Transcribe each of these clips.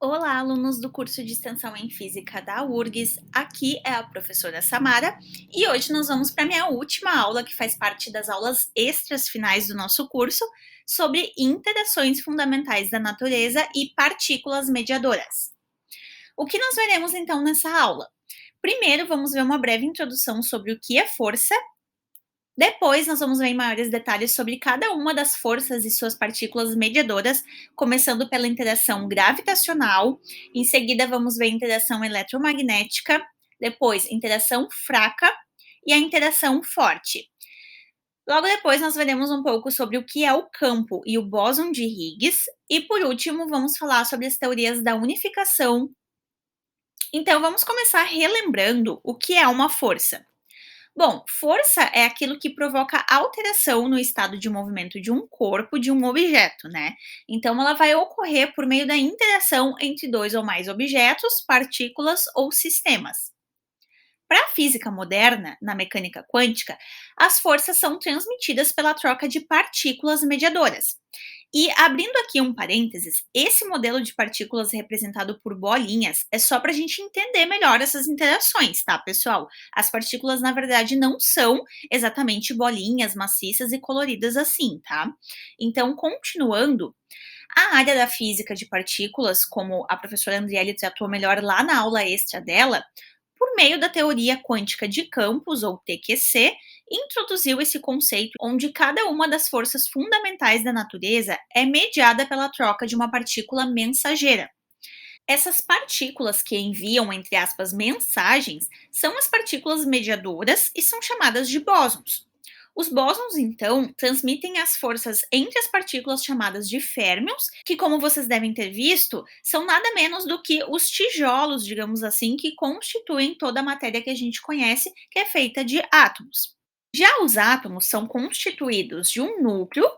Olá, alunos do curso de Extensão em Física da URGS. Aqui é a professora Samara e hoje nós vamos para a minha última aula, que faz parte das aulas extras finais do nosso curso, sobre interações fundamentais da natureza e partículas mediadoras. O que nós veremos então nessa aula? Primeiro, vamos ver uma breve introdução sobre o que é força. Depois, nós vamos ver em maiores detalhes sobre cada uma das forças e suas partículas mediadoras, começando pela interação gravitacional. Em seguida, vamos ver a interação eletromagnética. Depois, interação fraca e a interação forte. Logo depois, nós veremos um pouco sobre o que é o campo e o bóson de Higgs. E por último, vamos falar sobre as teorias da unificação. Então, vamos começar relembrando o que é uma força. Bom, força é aquilo que provoca alteração no estado de movimento de um corpo, de um objeto, né? Então, ela vai ocorrer por meio da interação entre dois ou mais objetos, partículas ou sistemas. Para a física moderna, na mecânica quântica, as forças são transmitidas pela troca de partículas mediadoras. E abrindo aqui um parênteses, esse modelo de partículas representado por bolinhas é só para a gente entender melhor essas interações, tá, pessoal? As partículas, na verdade, não são exatamente bolinhas maciças e coloridas assim, tá? Então, continuando, a área da física de partículas, como a professora Andriele tratou melhor lá na aula extra dela, por meio da teoria quântica de campos, ou TQC, introduziu esse conceito onde cada uma das forças fundamentais da natureza é mediada pela troca de uma partícula mensageira. Essas partículas que enviam, entre aspas, mensagens, são as partículas mediadoras e são chamadas de bósons. Os bósons, então, transmitem as forças entre as partículas chamadas de férmions, que, como vocês devem ter visto, são nada menos do que os tijolos, digamos assim, que constituem toda a matéria que a gente conhece, que é feita de átomos. Já os átomos são constituídos de um núcleo,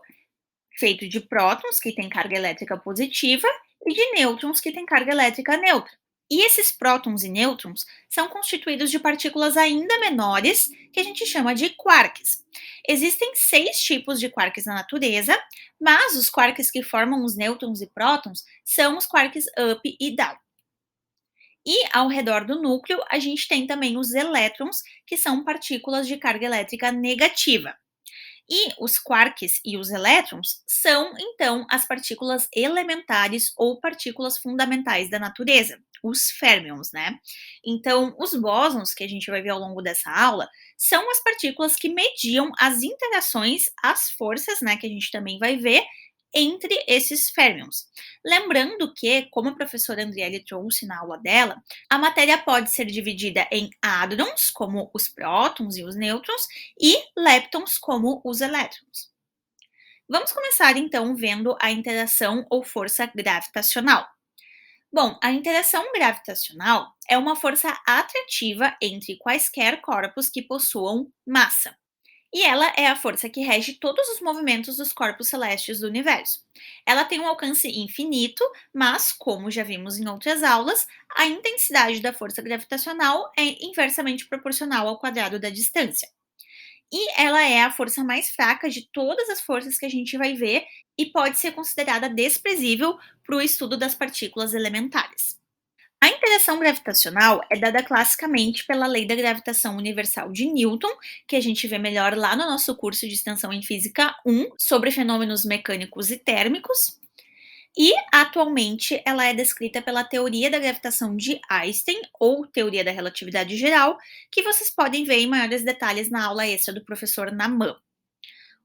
feito de prótons, que tem carga elétrica positiva, e de nêutrons, que tem carga elétrica neutra. E esses prótons e nêutrons são constituídos de partículas ainda menores, que a gente chama de quarks. Existem 6 tipos de quarks na natureza, mas os quarks que formam os nêutrons e prótons são os quarks up e down. E ao redor do núcleo, a gente tem também os elétrons, que são partículas de carga elétrica negativa. E os quarks e os elétrons são, então, as partículas elementares ou partículas fundamentais da natureza, os férmions, né? Então, os bósons, que a gente vai ver ao longo dessa aula, são as partículas que mediam as interações, as forças, né, que a gente também vai ver, entre esses férmions. Lembrando que, como a professora Andriele trouxe na aula dela, a matéria pode ser dividida em hadrons, como os prótons e os nêutrons, e leptons, como os elétrons. Vamos começar então vendo a interação ou força gravitacional. Bom, a interação gravitacional é uma força atrativa entre quaisquer corpos que possuam massa. E ela é a força que rege todos os movimentos dos corpos celestes do universo. Ela tem um alcance infinito, mas, como já vimos em outras aulas, a intensidade da força gravitacional é inversamente proporcional ao quadrado da distância. E ela é a força mais fraca de todas as forças que a gente vai ver e pode ser considerada desprezível para o estudo das partículas elementares. A interação gravitacional é dada classicamente pela lei da gravitação universal de Newton, que a gente vê melhor lá no nosso curso de extensão em Física 1, sobre fenômenos mecânicos e térmicos. E, atualmente, ela é descrita pela teoria da gravitação de Einstein, ou teoria da relatividade geral, que vocês podem ver em maiores detalhes na aula extra do professor Naman.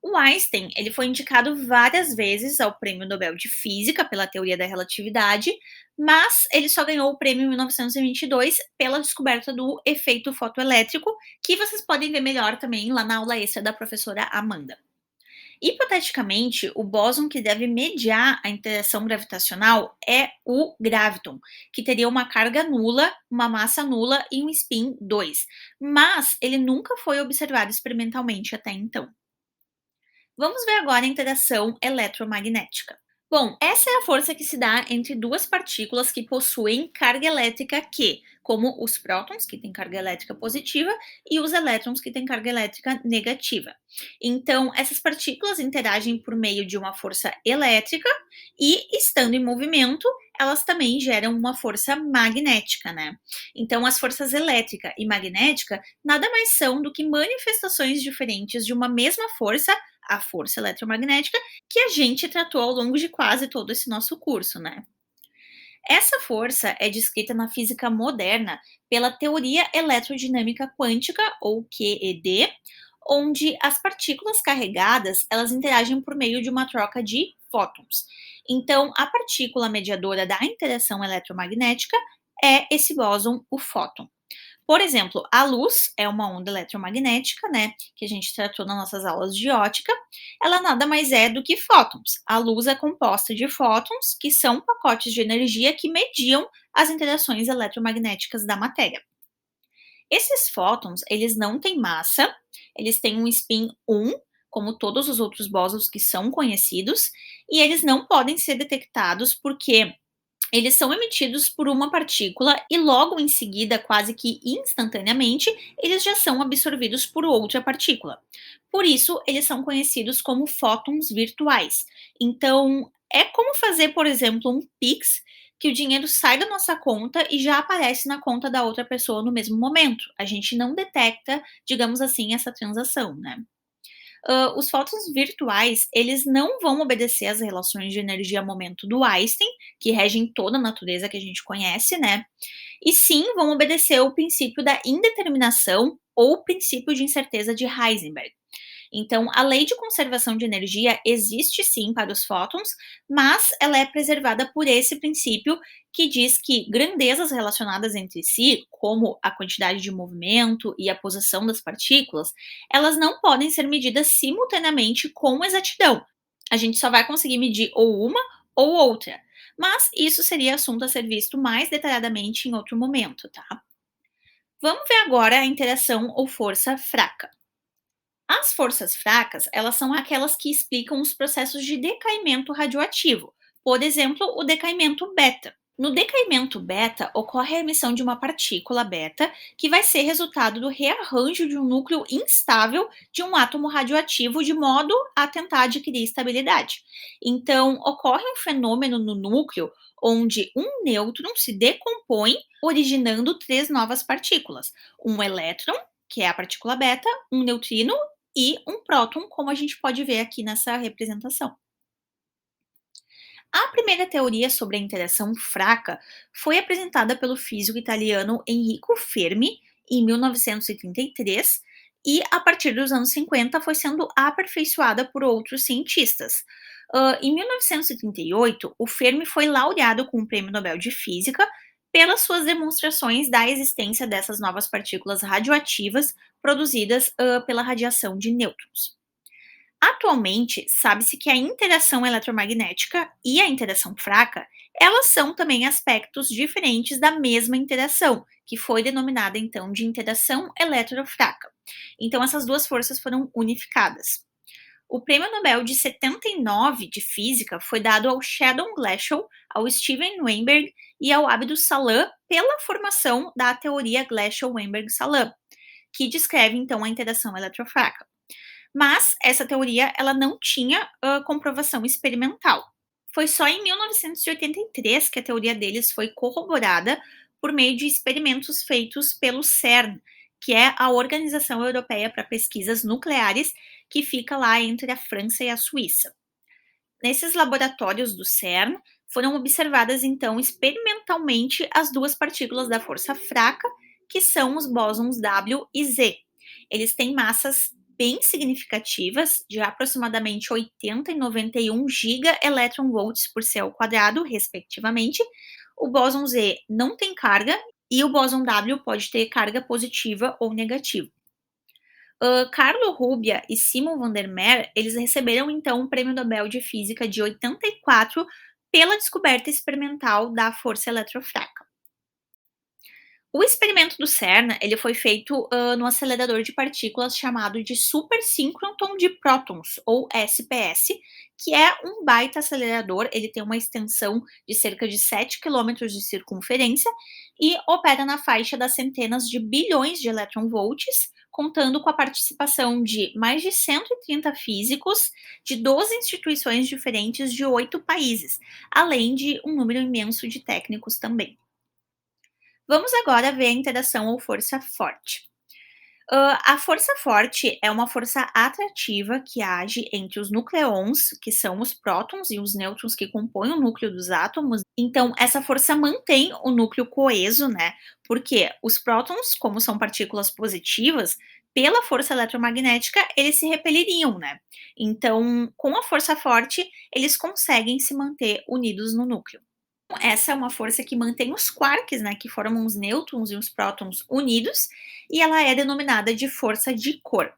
O Einstein, ele foi indicado várias vezes ao Prêmio Nobel de Física pela teoria da relatividade, mas ele só ganhou o prêmio em 1922 pela descoberta do efeito fotoelétrico, que vocês podem ver melhor também lá na aula extra da professora Amanda. Hipoteticamente, o bóson que deve mediar a interação gravitacional é o graviton, que teria uma carga nula, uma massa nula e um spin 2, mas ele nunca foi observado experimentalmente até então. Vamos ver agora a interação eletromagnética. Bom, essa é a força que se dá entre duas partículas que possuem carga elétrica Q, como os prótons, que têm carga elétrica positiva, e os elétrons, que têm carga elétrica negativa. Então, essas partículas interagem por meio de uma força elétrica e, estando em movimento, elas também geram uma força magnética, né? Então, as forças elétrica e magnética nada mais são do que manifestações diferentes de uma mesma força, a força eletromagnética, que a gente tratou ao longo de quase todo esse nosso curso, né? Essa força é descrita na física moderna pela teoria eletrodinâmica quântica, ou QED, onde as partículas carregadas elas interagem por meio de uma troca de fótons. Então, a partícula mediadora da interação eletromagnética é esse bóson, o fóton. Por exemplo, a luz é uma onda eletromagnética, né, que a gente tratou nas nossas aulas de ótica. Ela nada mais é do que fótons. A luz é composta de fótons, que são pacotes de energia que mediam as interações eletromagnéticas da matéria. Esses fótons, eles não têm massa, eles têm um spin 1, como todos os outros bósons que são conhecidos, e eles não podem ser detectados porque eles são emitidos por uma partícula e logo em seguida, quase que instantaneamente, eles já são absorvidos por outra partícula. Por isso, eles são conhecidos como fótons virtuais. Então, é como fazer, por exemplo, um Pix, que o dinheiro sai da nossa conta e já aparece na conta da outra pessoa no mesmo momento. A gente não detecta, digamos assim, essa transação, né? Os fótons virtuais, eles não vão obedecer às relações de energia-momento do Einstein, que regem toda a natureza que a gente conhece, né? E sim vão obedecer ao princípio da indeterminação ou princípio de incerteza de Heisenberg. Então, a lei de conservação de energia existe sim para os fótons, mas ela é preservada por esse princípio que diz que grandezas relacionadas entre si, como a quantidade de movimento e a posição das partículas, elas não podem ser medidas simultaneamente com exatidão. A gente só vai conseguir medir ou uma ou outra. Mas isso seria assunto a ser visto mais detalhadamente em outro momento, tá? Vamos ver agora a interação ou força fraca. As forças fracas, elas são aquelas que explicam os processos de decaimento radioativo, por exemplo, o decaimento beta. No decaimento beta, ocorre a emissão de uma partícula beta que vai ser resultado do rearranjo de um núcleo instável de um átomo radioativo de modo a tentar adquirir estabilidade. Então, ocorre um fenômeno no núcleo onde um nêutron se decompõe, originando três novas partículas: um elétron, que é a partícula beta, um neutrino e um próton, como a gente pode ver aqui nessa representação. A primeira teoria sobre a interação fraca foi apresentada pelo físico italiano Enrico Fermi em 1933 e, a partir dos anos 50, foi sendo aperfeiçoada por outros cientistas. Em 1938, o Fermi foi laureado com o Prêmio Nobel de Física pelas suas demonstrações da existência dessas novas partículas radioativas produzidas pela radiação de nêutrons. Atualmente, sabe-se que a interação eletromagnética e a interação fraca, elas são também aspectos diferentes da mesma interação, que foi denominada então de interação eletrofraca. Então essas duas forças foram unificadas. O Prêmio Nobel de 79 de Física foi dado ao Sheldon Glashow, ao Steven Weinberg e ao Abdus Salam pela formação da teoria Glashow-Weinberg-Salam, que descreve então a interação eletrofraca. Mas essa teoria ela não tinha comprovação experimental. Foi só em 1983 que a teoria deles foi corroborada por meio de experimentos feitos pelo CERN, que é a Organização Europeia para Pesquisas Nucleares, que fica lá entre a França e a Suíça. Nesses laboratórios do CERN, foram observadas então experimentalmente as duas partículas da força fraca, que são os bósons W e Z. Eles têm massas bem significativas, de aproximadamente 80 e 91 gigaelectronvolts por céu quadrado, respectivamente. O bóson Z não tem carga e o bóson W pode ter carga positiva ou negativa. Carlo Rubbia e Simon van der Meer, eles receberam então o Prêmio Nobel de Física de 84 pela descoberta experimental da força eletrofraca. O experimento do CERN, ele foi feito no acelerador de partículas chamado de supersíncroton de prótons, ou SPS, que é um baita acelerador. Ele tem uma extensão de cerca de 7 quilômetros de circunferência e opera na faixa das centenas de bilhões de eletronvolts, contando com a participação de mais de 130 físicos de 12 instituições diferentes de 8 países, além de um número imenso de técnicos também. Vamos agora ver a interação ou força forte. A força forte é uma força atrativa que age entre os nucleons, que são os prótons, e os nêutrons que compõem o núcleo dos átomos. Então, essa força mantém o núcleo coeso, né? Porque os prótons, como são partículas positivas, pela força eletromagnética, eles se repeliriam, né? Então, com a força forte, eles conseguem se manter unidos no núcleo. Essa é uma força que mantém os quarks, né, que formam os nêutrons e os prótons unidos, e ela é denominada de força de Corr.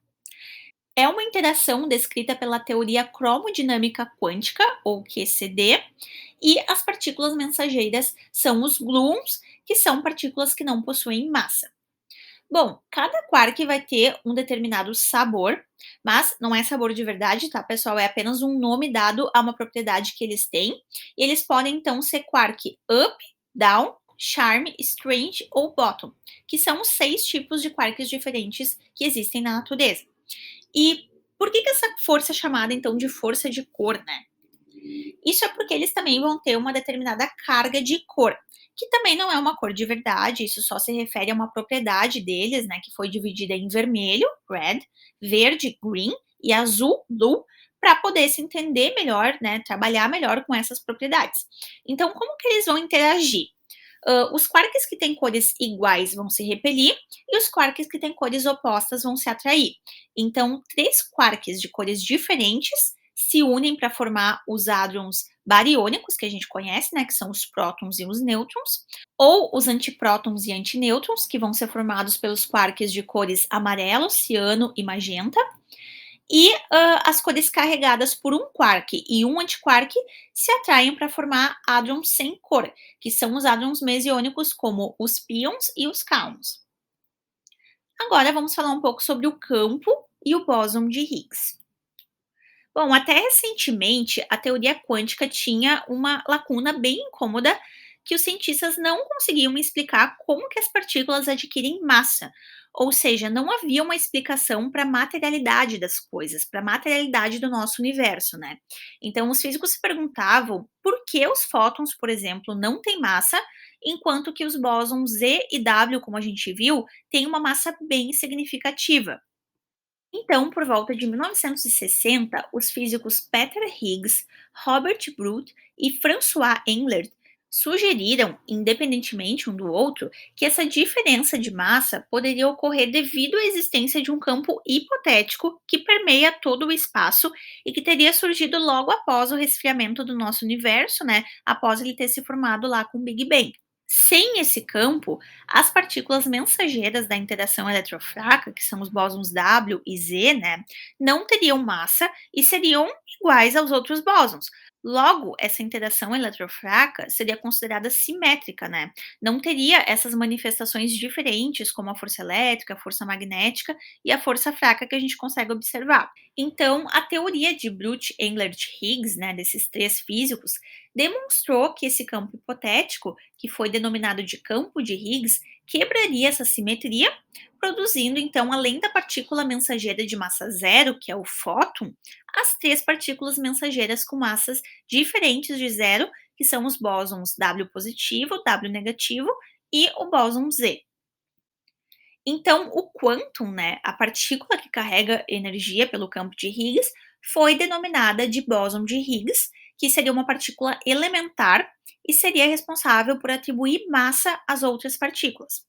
É uma interação descrita pela teoria cromodinâmica quântica, ou QCD, e as partículas mensageiras são os gluons, que são partículas que não possuem massa. Bom, cada quark vai ter um determinado sabor, mas não é sabor de verdade, tá, pessoal? É apenas um nome dado a uma propriedade que eles têm. E eles podem, então, ser quark up, down, charm, strange ou bottom, que são os 6 tipos de quarks diferentes que existem na natureza. E por que essa força é chamada, então, de força de Corr, né? Isso é porque eles também vão ter uma determinada carga de cor, que também não é uma cor de verdade, isso só se refere a uma propriedade deles, né, que foi dividida em vermelho, red, verde, green e azul, blue, para poder se entender melhor, né, trabalhar melhor com essas propriedades. Então, como que eles vão interagir? Os quarks que têm cores iguais vão se repelir e os quarks que têm cores opostas vão se atrair. Então, três quarks de cores diferentes se unem para formar os hadrons bariônicos, que a gente conhece, né, que são os prótons e os nêutrons, ou os antiprótons e antinêutrons, que vão ser formados pelos quarks de cores amarelo, ciano e magenta, e as cores carregadas por um quark e um antiquark se atraem para formar hadrons sem cor, que são os hadrons mesiônicos, como os pions e os cáons. Agora vamos falar um pouco sobre o campo e o bóson de Higgs. Bom, até recentemente, a teoria quântica tinha uma lacuna bem incômoda que os cientistas não conseguiam explicar como que as partículas adquirem massa. Ou seja, não havia uma explicação para a materialidade das coisas, para a materialidade do nosso universo, né? Então, os físicos se perguntavam por que os fótons, por exemplo, não têm massa, enquanto que os bósons Z e W, como a gente viu, têm uma massa bem significativa. Então, por volta de 1960, os físicos Peter Higgs, Robert Brood e François Englert sugeriram, independentemente um do outro, que essa diferença de massa poderia ocorrer devido à existência de um campo hipotético que permeia todo o espaço e que teria surgido logo após o resfriamento do nosso universo, né? Após ele ter se formado lá com o Big Bang. Sem esse campo, as partículas mensageiras da interação eletrofraca, que são os bósons W e Z, né, não teriam massa e seriam iguais aos outros bósons. Logo, essa interação eletrofraca seria considerada simétrica, né? Não teria essas manifestações diferentes, como a força elétrica, a força magnética e a força fraca que a gente consegue observar. Então, a teoria de Brute, Englert e Higgs, né, desses três físicos, demonstrou que esse campo hipotético, que foi denominado de campo de Higgs, quebraria essa simetria, produzindo então, além da partícula mensageira de massa zero, que é o fóton, as três partículas mensageiras com massas diferentes de zero, que são os bósons W positivo, W negativo e o bóson Z. Então, o quantum, né, a partícula que carrega energia pelo campo de Higgs, foi denominada de bóson de Higgs, que seria uma partícula elementar e seria responsável por atribuir massa às outras partículas.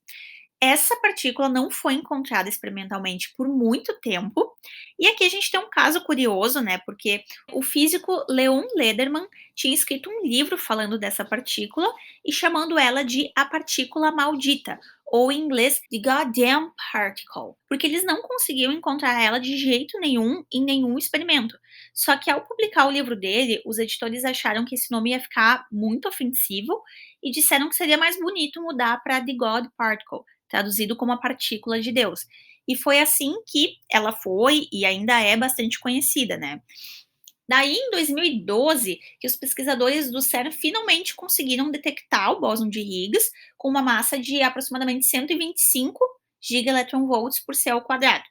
Essa partícula não foi encontrada experimentalmente por muito tempo, e aqui a gente tem um caso curioso, né? Porque o físico Leon Lederman tinha escrito um livro falando dessa partícula e chamando ela de a partícula maldita, ou em inglês, The Goddamn Particle, porque eles não conseguiam encontrar ela de jeito nenhum em nenhum experimento. Só que ao publicar o livro dele, os editores acharam que esse nome ia ficar muito ofensivo e disseram que seria mais bonito mudar para The God Particle, traduzido como a partícula de Deus. E foi assim que ela foi e ainda é bastante conhecida, né? Daí, em 2012, que os pesquisadores do CERN finalmente conseguiram detectar o bóson de Higgs com uma massa de aproximadamente 125 gigaelectronvolts por céu quadrado.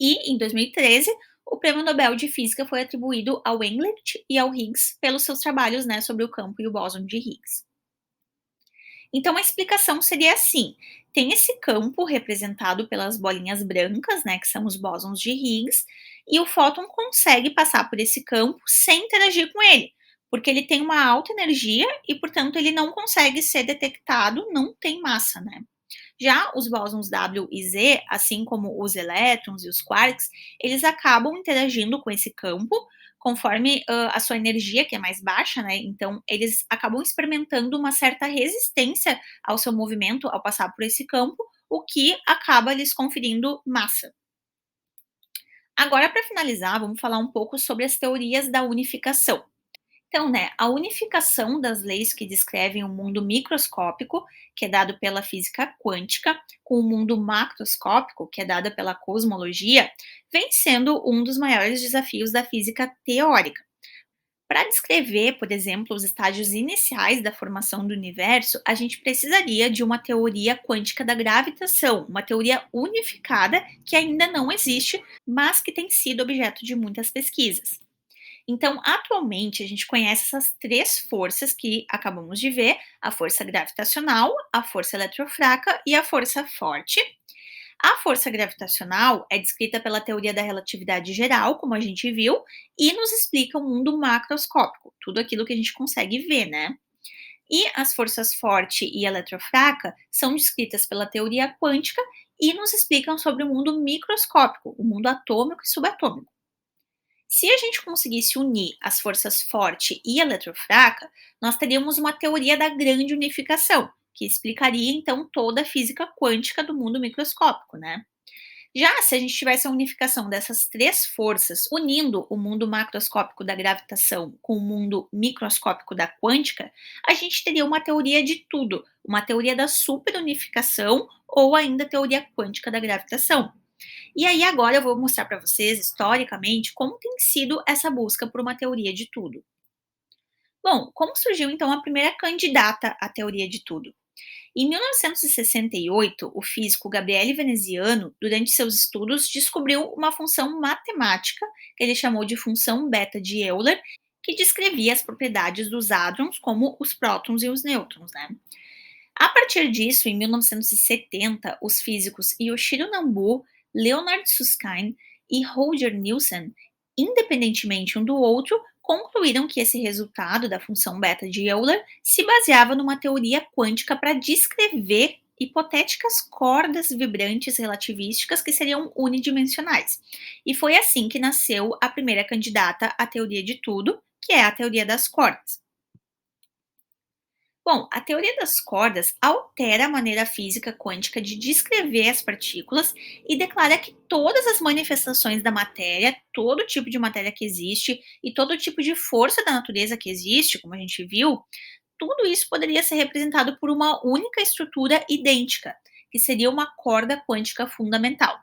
E, em 2013, o Prêmio Nobel de Física foi atribuído ao Englert e ao Higgs pelos seus trabalhos, né, sobre o campo e o bóson de Higgs. Então, a explicação seria assim: tem esse campo representado pelas bolinhas brancas, né, que são os bósons de Higgs, e o fóton consegue passar por esse campo sem interagir com ele, porque ele tem uma alta energia e, portanto, ele não consegue ser detectado, não tem massa, né? Já os bósons W e Z, assim como os elétrons e os quarks, eles acabam interagindo com esse campo conforme a sua energia, que é mais baixa, né? Então, eles acabam experimentando uma certa resistência ao seu movimento ao passar por esse campo, o que acaba lhes conferindo massa. Agora, para finalizar, vamos falar um pouco sobre as teorias da unificação. Então, né, a unificação das leis que descrevem o mundo microscópico, que é dado pela física quântica, com o mundo macroscópico, que é dada pela cosmologia, vem sendo um dos maiores desafios da física teórica. Para descrever, por exemplo, os estágios iniciais da formação do universo, a gente precisaria de uma teoria quântica da gravitação, uma teoria unificada que ainda não existe, mas que tem sido objeto de muitas pesquisas. Então, atualmente, a gente conhece essas três forças que acabamos de ver: a força gravitacional, a força eletrofraca e a força forte. A força gravitacional é descrita pela teoria da relatividade geral, como a gente viu, e nos explica o mundo macroscópico, tudo aquilo que a gente consegue ver, né? E as forças forte e eletrofraca são descritas pela teoria quântica e nos explicam sobre o mundo microscópico, o mundo atômico e subatômico. Se a gente conseguisse unir as forças forte e eletrofraca, nós teríamos uma teoria da grande unificação, que explicaria então toda a física quântica do mundo microscópico, né? Já se a gente tivesse a unificação dessas três forças, unindo o mundo macroscópico da gravitação com o mundo microscópico da quântica, a gente teria uma teoria de tudo, uma teoria da superunificação ou ainda teoria quântica da gravitação. E aí agora eu vou mostrar para vocês, historicamente, como tem sido essa busca por uma teoria de tudo. Bom, como surgiu então a primeira candidata à teoria de tudo? Em 1968, o físico Gabriele Veneziano, durante seus estudos, descobriu uma função matemática, que ele chamou de função beta de Euler, que descrevia as propriedades dos hadrons, como os prótons e os nêutrons, né? A partir disso, em 1970, os físicos Yoshiro Nambu, Leonard Susskind e Roger Nielsen, independentemente um do outro, concluíram que esse resultado da função beta de Euler se baseava numa teoria quântica para descrever hipotéticas cordas vibrantes relativísticas que seriam unidimensionais. E foi assim que nasceu a primeira candidata à teoria de tudo, que é a teoria das cordas. Bom, a teoria das cordas altera a maneira física quântica de descrever as partículas e declara que todas as manifestações da matéria, todo tipo de matéria que existe e todo tipo de força da natureza que existe, como a gente viu, tudo isso poderia ser representado por uma única estrutura idêntica, que seria uma corda quântica fundamental.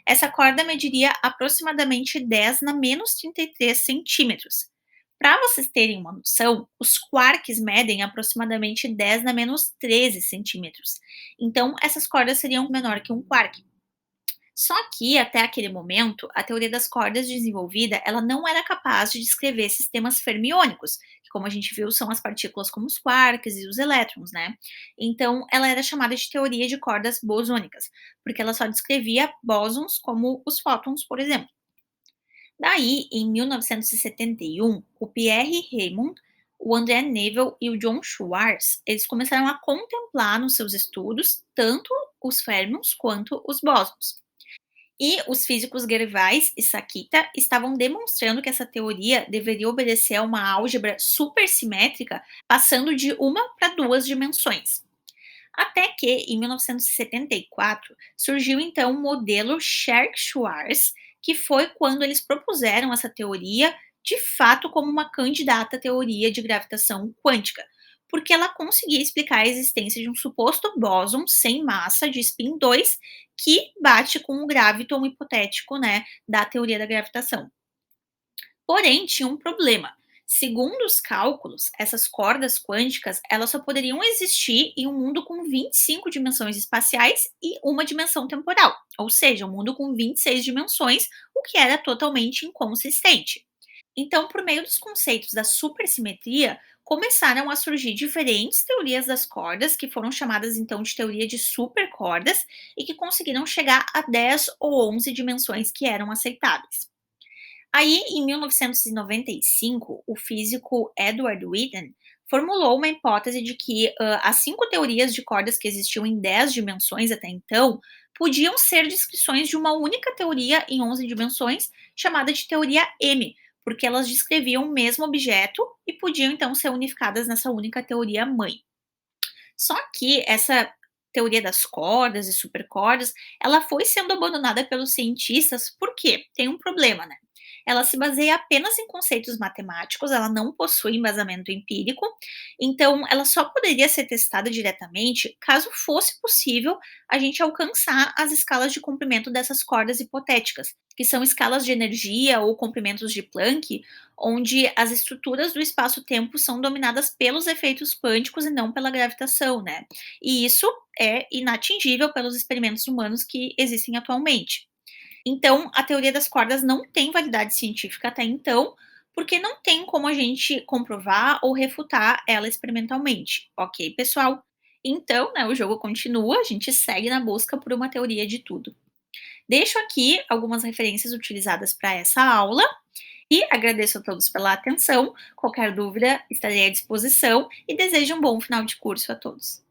Essa corda mediria aproximadamente 10 na menos 33 centímetros. Para vocês terem uma noção, os quarks medem aproximadamente 10 na menos 13 centímetros. Então, essas cordas seriam menor que um quark. Só que, até aquele momento, a teoria das cordas desenvolvida, ela não era capaz de descrever sistemas fermiônicos, que, como a gente viu, são as partículas como os quarks e os elétrons, né? Então, ela era chamada de teoria de cordas bosônicas, porque ela só descrevia bósons como os fótons, por exemplo. Daí, em 1971, o Pierre Raymond, o André Nevel e o John Schwartz, eles começaram a contemplar nos seus estudos tanto os férmions quanto os bósons. E os físicos Gervais e Sakita estavam demonstrando que essa teoria deveria obedecer a uma álgebra supersimétrica, passando de uma para duas dimensões. Até que, em 1974, surgiu então o modelo Scherk-Schwarz, que foi quando eles propuseram essa teoria de fato como uma candidata à teoria de gravitação quântica, porque ela conseguia explicar a existência de um suposto bóson sem massa de spin 2 que bate com o graviton hipotético, né, da teoria da gravitação. Porém, tinha um problema. Segundo os cálculos, essas cordas quânticas, elas só poderiam existir em um mundo com 25 dimensões espaciais e uma dimensão temporal, ou seja, um mundo com 26 dimensões, o que era totalmente inconsistente. Então, por meio dos conceitos da supersimetria, começaram a surgir diferentes teorias das cordas, que foram chamadas então de teoria de supercordas, e que conseguiram chegar a 10 ou 11 dimensões que eram aceitáveis. Aí, em 1995, o físico Edward Witten formulou uma hipótese de que as 5 teorias de cordas que existiam em 10 dimensões até então podiam ser descrições de uma única teoria em 11 dimensões, chamada de teoria M, porque elas descreviam o mesmo objeto e podiam então ser unificadas nessa única teoria mãe. Só que essa teoria das cordas e supercordas, ela foi sendo abandonada pelos cientistas, porque tem um problema, né? Ela se baseia apenas em conceitos matemáticos, ela não possui embasamento empírico, então ela só poderia ser testada diretamente caso fosse possível a gente alcançar as escalas de comprimento dessas cordas hipotéticas, que são escalas de energia ou comprimentos de Planck, onde as estruturas do espaço-tempo são dominadas pelos efeitos quânticos e não pela gravitação, né? E isso é inatingível pelos experimentos humanos que existem atualmente. Então, a teoria das cordas não tem validade científica até então, porque não tem como a gente comprovar ou refutar ela experimentalmente, ok, pessoal? Então, né, o jogo continua, a gente segue na busca por uma teoria de tudo. Deixo aqui algumas referências utilizadas para essa aula e agradeço a todos pela atenção. Qualquer dúvida, estarei à disposição e desejo um bom final de curso a todos.